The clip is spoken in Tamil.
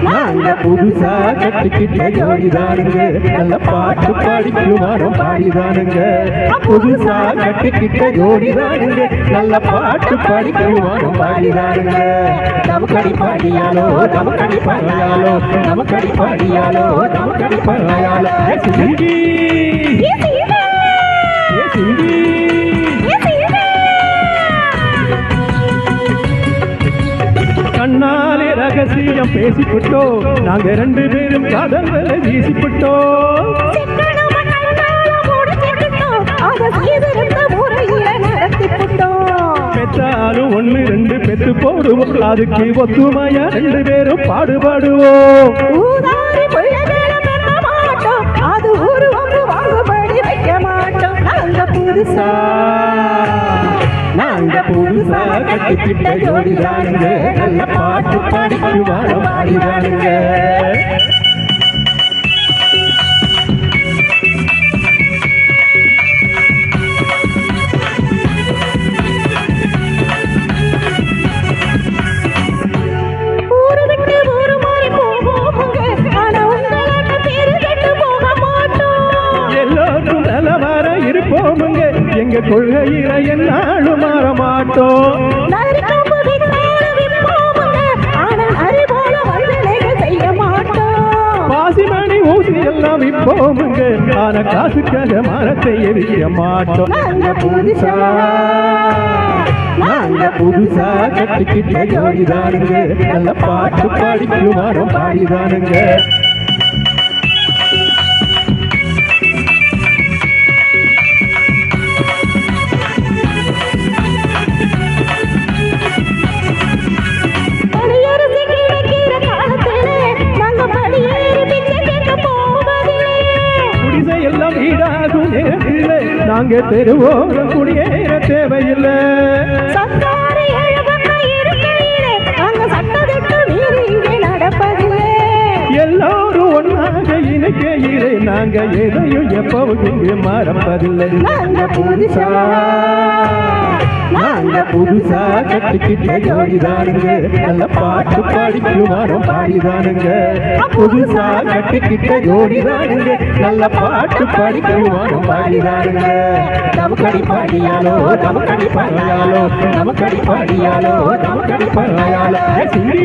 நாங்க புதுசா கட்டிக்கிட்ட ஜோடிதானுங்க நல்ல பாட்டு பாடிக்குமாறும் பாடிதானுங்க புதுசா கட்டிக்கிட்ட ஜோடிதானுங்க நல்ல பாட்டு பாடிக்குமாறும் பாடிதானுங்க நமக்கடி பாடியாலோ நமக்கடி பாடியாலோ நமக்கடி பாடியாலோ நமக்கடி பாடியாலோ சிங்கி சிங்கி கண்ணாலே ரகசியம் பேசிவிட்டோம் நாங்க ரெண்டு பேரும் காதல்களை வீசிவிட்டோம் பெற்றாலும் ஒண்ணு ரெண்டு பெற்று போடுவோம் அதுக்கு ஒத்துமையா ரெண்டு பேரும் பாடுபடுவோம் அது ஒரு வாங்குபடி வைக்க மாட்டோம் நாங்க புதுசா கட்டிக்கிட்ட ஜோடிதானுங்க நல்ல பாட்டு பாடிக்குமாறும் பாடிதானுங்க எல்லோரும் நல்லவார இருப்போமுங்க எங்க கொள்கையில என்னாலும் மாற மாட்டோம் பாசிமணி ஊசி எல்லாம் விற்போமுங்க ஆன காசுக்காக மரத்தை எரிய மாட்டோம் நாங்க புதுசா கட்டிக்கிட்ட ஜோடிதானுங்க நல்ல பாட்டு பாடிக்குமாறும் பாடிதானுங்க எல்லாம் ஈடாகும் நேரத்தில் நாங்க தெருவோர குடியேற தேவையில்லை எல்லாரும் ஒன்னாக இணைக்கையிலே நாங்க எதையும் எப்பவும் இங்கு மறப்பதில்லை நாங்க புதுசா கட்டிக்கிட்ட ஜோடிதானுங்க நல்ல பாட்டு பாடிக்குமாறும் பாடிதானுங்க புதுசா கட்டிக்கிட்ட ஜோடிதானுங்க நல்ல பாட்டு பாடிக்குமாறும் பாடிதானுங்க நமக்கடி பாடியாலோ நமக்கடி பாடியாலோ நமக்கடி பாடியாலோ நமக்கடி பாடியாலோ சிங்கி